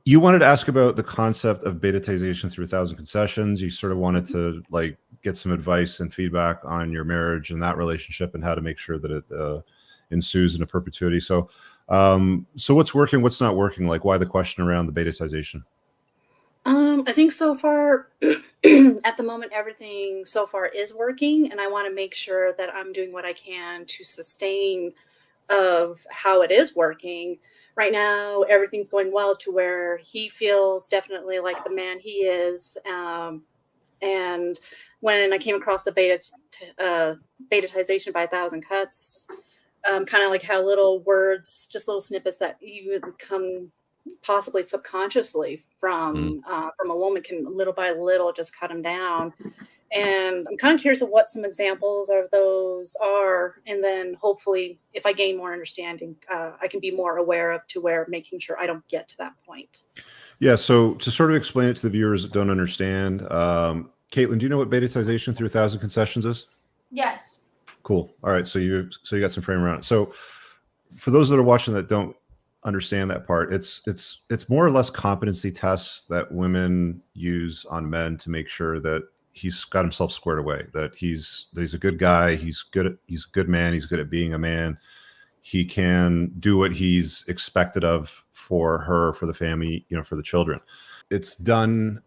You wanted to ask about the concept of betatization through 1,000 concessions. You sort of wanted to like get some advice and feedback on your marriage and that relationship and how to make sure that it ensues into perpetuity. So, so what's working, what's not working? Like, why the question around the betatization? I think so far, at the moment, everything so far is working, and I want to make sure that I'm doing what I can to sustain of how it is working. Right now, everything's going well to where he feels definitely like the man he is. And when I came across the betatization by 1,000 cuts, kind of like how little words, just little snippets that you would come possibly subconsciously from a woman can little by little just cut them down. And I'm kind of curious of what some examples of those are, and then hopefully if I gain more understanding, I can be more aware of to where making sure I don't get to that point. Yeah. So to sort of explain it to the viewers that don't understand, Caitlin, do you know what betatization through 1,000 concessions is? Yes. Cool. All right. So you got some frame around it. So for those that are watching that don't understand that part, it's more or less competency tests that women use on men to make sure that he's got himself squared away, that he's a good guy, he's a good man, he's good at being a man, he can do what he's expected of for her, for the family, for the children. It's done.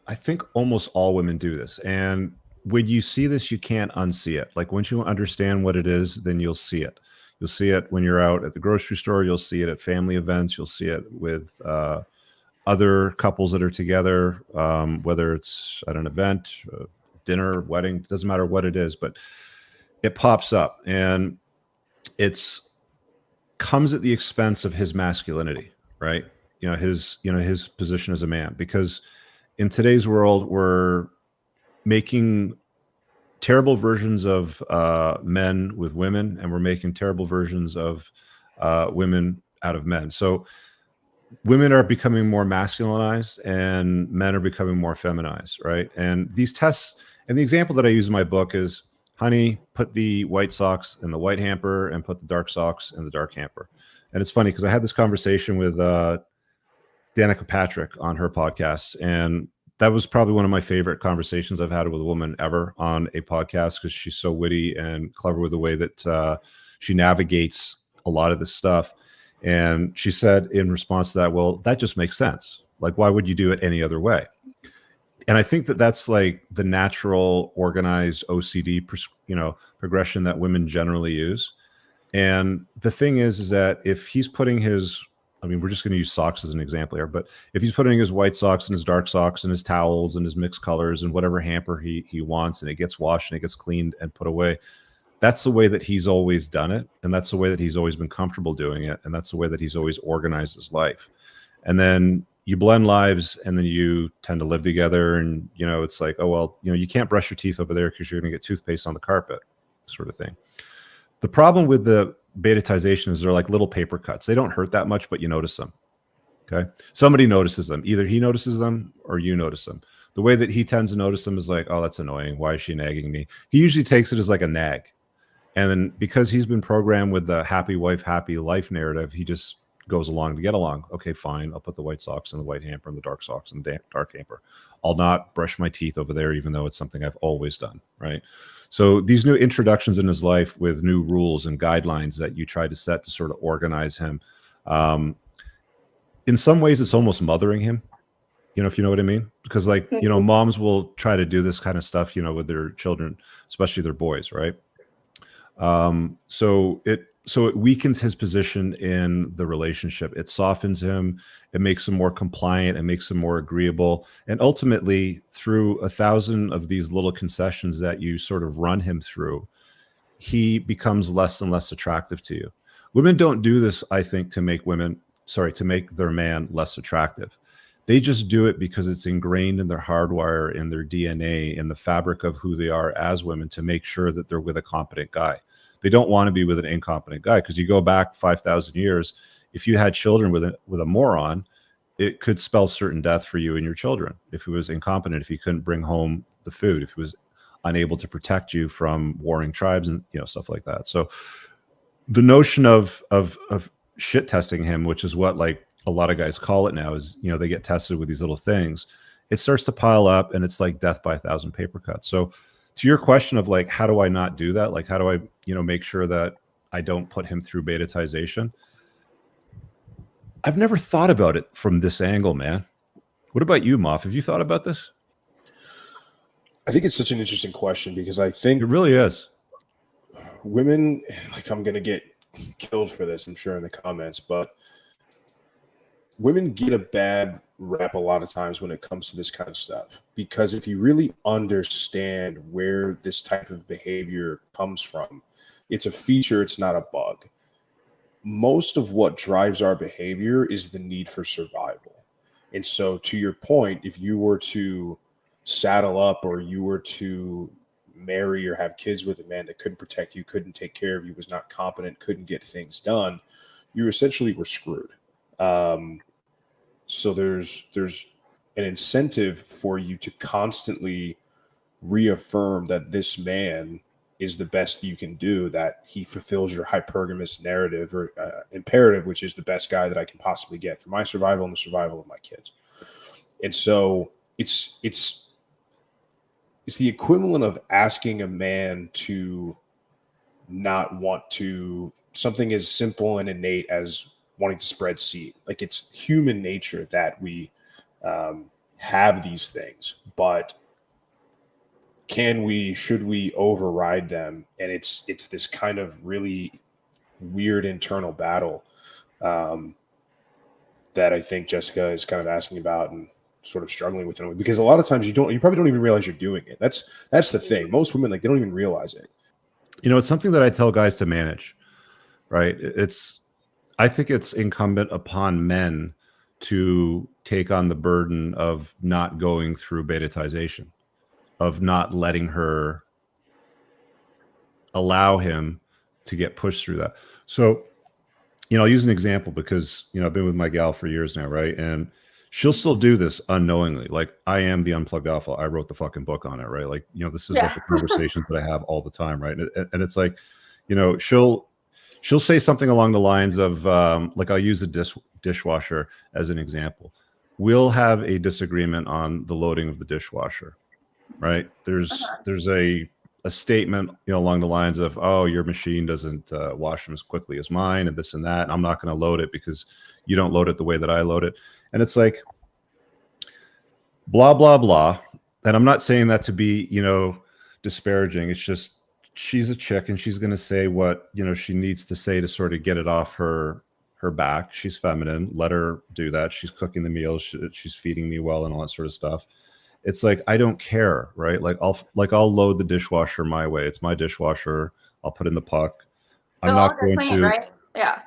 I think almost all women do this, and when you see this, you can't unsee it. Like once you understand what it is, then you'll see it. You'll see it when you're out at the grocery store. You'll see it at family events. You'll see it with other couples that are together, whether it's at an event, dinner, wedding, doesn't matter what it is, but it pops up, and it's comes at the expense of his masculinity, right? His position as a man, because in today's world, we're making terrible versions of men with women, and we're making terrible versions of women out of men. So women are becoming more masculinized and men are becoming more feminized, right? And these tests, and the example that I use in my book is, honey, put the white socks in the white hamper and put the dark socks in the dark hamper. And it's funny because I had this conversation with Danica Patrick on her podcast, and that was probably one of my favorite conversations I've had with a woman ever on a podcast, because she's so witty and clever with the way that she navigates a lot of this stuff. And she said in response to that, well, that just makes sense. Like, why would you do it any other way? And I think that that's like the natural organized OCD, progression that women generally use. And the thing is that if he's putting his, I mean, we're just going to use socks as an example here, but if he's putting his white socks and his dark socks and his towels and his mixed colors and whatever hamper he wants, and it gets washed and it gets cleaned and put away, that's the way that he's always done it. And that's the way that he's always been comfortable doing it. And that's the way that he's always organized his life. And then you blend lives, and then you tend to live together. And, it's like, oh, well, you can't brush your teeth over there because you're going to get toothpaste on the carpet, sort of thing. The problem with the betatization is they're like little paper cuts. They don't hurt that much, but you notice them. Okay. Somebody notices them. Either he notices them or you notice them. The way that he tends to notice them is like, oh, that's annoying. Why is she nagging me? He usually takes it as like a nag. And then because he's been programmed with the happy wife, happy life narrative, he just goes along to get along. Okay, fine. I'll put the white socks in the white hamper and the dark socks in the dark hamper. I'll not brush my teeth over there, even though it's something I've always done. Right. So these new introductions in his life with new rules and guidelines that you try to set to sort of organize him, in some ways, it's almost mothering him, if you know what I mean, because like, moms will try to do this kind of stuff, with their children, especially their boys. Right. So it weakens his position in the relationship. It softens him. It makes him more compliant. It makes him more agreeable. And ultimately, through 1,000 of these little concessions that you sort of run him through, he becomes less and less attractive to you. Women don't do this, I think, to make their man less attractive. They just do it because it's ingrained in their hardwire, in their DNA, in the fabric of who they are as women, to make sure that they're with a competent guy. They don't want to be with an incompetent guy, because you go back 5,000 years, if you had children with a moron, it could spell certain death for you and your children. If he was incompetent, if he couldn't bring home the food, if he was unable to protect you from warring tribes and stuff like that. So the notion of shit testing him, which is what like a lot of guys call it now, is, you know, they get tested with these little things. It starts to pile up, and it's like death by 1,000 paper cuts. So to your question of like, how do I not do that? Like, how do I, you know, make sure that I don't put him through betatization? I've never thought about it from this angle, man. What about you, Moff? Have you thought about this? I think it's such an interesting question, because I think It really is. women, like, I'm going to get killed for this, I'm sure, in the comments, but women get a bad rap a lot of times when it comes to this kind of stuff, because if you really understand where this type of behavior comes from, it's a feature, it's not a bug. Most of what drives our behavior is the need for survival. And so, to your point, if you were to saddle up, or you were to marry or have kids with a man that couldn't protect you, couldn't take care of you, was not competent, couldn't get things done, you essentially were screwed. So there's an incentive for you to constantly reaffirm that this man is the best you can do, that he fulfills your hypergamous narrative or imperative, which is the best guy that I can possibly get for my survival and the survival of my kids. And so it's the equivalent of asking a man to not want to, something as simple and innate as wanting to spread seed. Like, it's human nature that we have these things, but should we override them? And it's this kind of really weird internal battle that I think Jessica is kind of asking about and sort of struggling with it, because a lot of times you probably don't even realize you're doing it. That's the thing. Most women, like, they don't even realize it. You know, it's something that I tell guys to manage, right? I think it's incumbent upon men to take on the burden of not going through betatization, of not letting her allow him to get pushed through that. So, you know, I'll use an example because, you know, I've been with my gal for years now, right? And she'll still do this unknowingly. Like, I am the Unplugged Alpha. I wrote the fucking book on it, right? Like, you know, this is like the conversations that I have all the time, right? And it's like, you know, she'll say something along the lines of, like, I'll use a dishwasher as an example. We'll have a disagreement on the loading of the dishwasher, right? There's a statement, you know, along the lines of, oh, your machine doesn't wash them as quickly as mine, and this and that. And I'm not going to load it because you don't load it the way that I load it. And it's like, blah, blah, blah. And I'm not saying that to be, you know, disparaging. It's just, she's a chick, and she's going to say what, you know, she needs to say to sort of get it off her back. She's feminine. Let her do that. She's cooking the meals. She's feeding me well and all that sort of stuff. It's like, I don't care, right? Like, I'll load the dishwasher my way. It's my dishwasher. I'll put in the puck. I'm not going to, right? Yeah.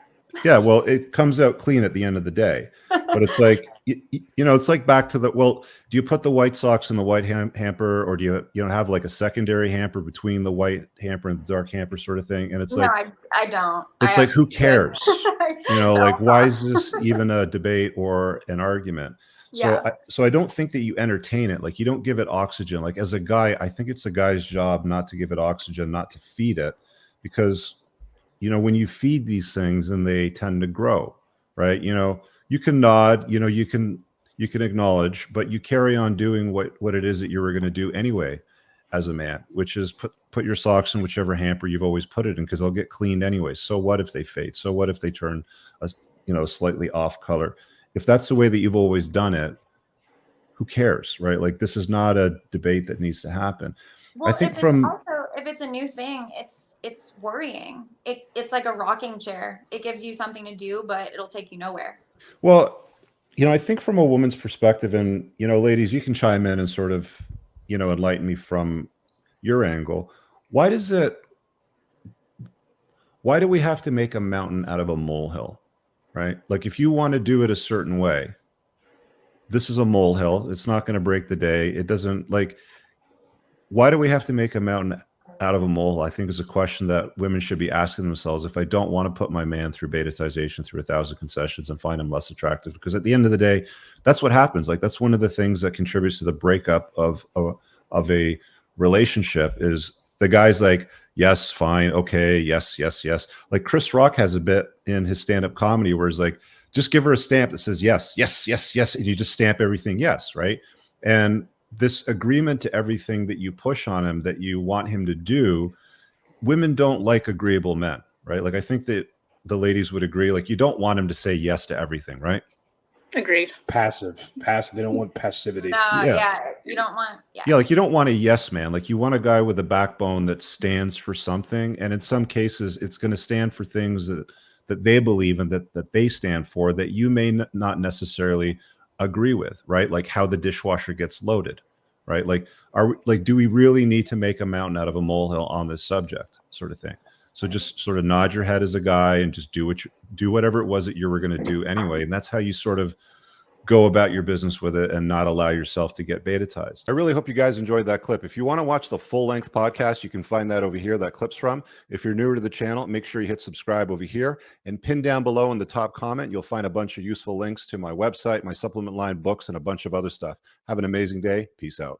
Yeah, well, it comes out clean at the end of the day. But it's like, you know, it's like back to the, well, do you put the white socks in the white hamper, or do you know, have like a secondary hamper between the white hamper and the dark hamper sort of thing? And it's like, no, I don't. It's like, who cares? You know, like, why is this even a debate or an argument? So I don't think that you entertain it. Like, you don't give it oxygen. Like, as a guy, I think it's a guy's job not to give it oxygen, not to feed it, because, you know, when you feed these things, then they tend to grow, right? You know, you can nod, you know, you can acknowledge, but you carry on doing what it is that you were going to do anyway as a man, which is put your socks in whichever hamper you've always put it in, because they'll get cleaned anyway. So what if they fade? So what if they turn a, you know, slightly off color? If that's the way that you've always done it, who cares, right? Like, this is not a debate that needs to happen. Well, I think if it's a new thing, it's worrying. It's like a rocking chair. It gives you something to do, but it'll take you nowhere. Well, you know, I think from a woman's perspective, and, you know, ladies, you can chime in and sort of, you know, enlighten me from your angle. Why do we have to make a mountain out of a molehill, right? Like, if you want to do it a certain way, this is a molehill. It's not going to break the day. It doesn't, like, why do we have to make a mountain out of a molehill? I think is a question that women should be asking themselves. If I don't want to put my man through betatization, through 1,000 concessions, and find him less attractive, because at the end of the day, that's what happens. Like, that's one of the things that contributes to the breakup of a relationship, is the guy's like, yes, fine, okay, yes, yes, yes. Like, Chris Rock has a bit in his stand-up comedy where he's like, just give her a stamp that says yes, yes, yes, yes, and you just stamp everything yes, right? And this agreement to everything that you push on him that you want him to do, women don't like agreeable men, right? Like I think that the ladies would agree, like you don't want him to say yes to everything, right? Agreed. Passive. They don't want passivity. Yeah. You don't want. Yeah, like you don't want a yes man. Like you want a guy with a backbone that stands for something, and in some cases, it's going to stand for things that they believe and that they stand for that you may not necessarily agree with, right? Like how the dishwasher gets loaded, right? Like do we really need to make a mountain out of a molehill on this subject, sort of thing? So just sort of nod your head as a guy and just do whatever it was that you were going to do anyway, and that's how you sort of go about your business with it and not allow yourself to get betatized. I really hope you guys enjoyed that clip. If you want to watch the full-length podcast, you can find that over here, that clip's from. If you're newer to the channel, make sure you hit subscribe over here and pin down below in the top comment. You'll find a bunch of useful links to my website, my supplement line, books, and a bunch of other stuff. Have an amazing day. Peace out.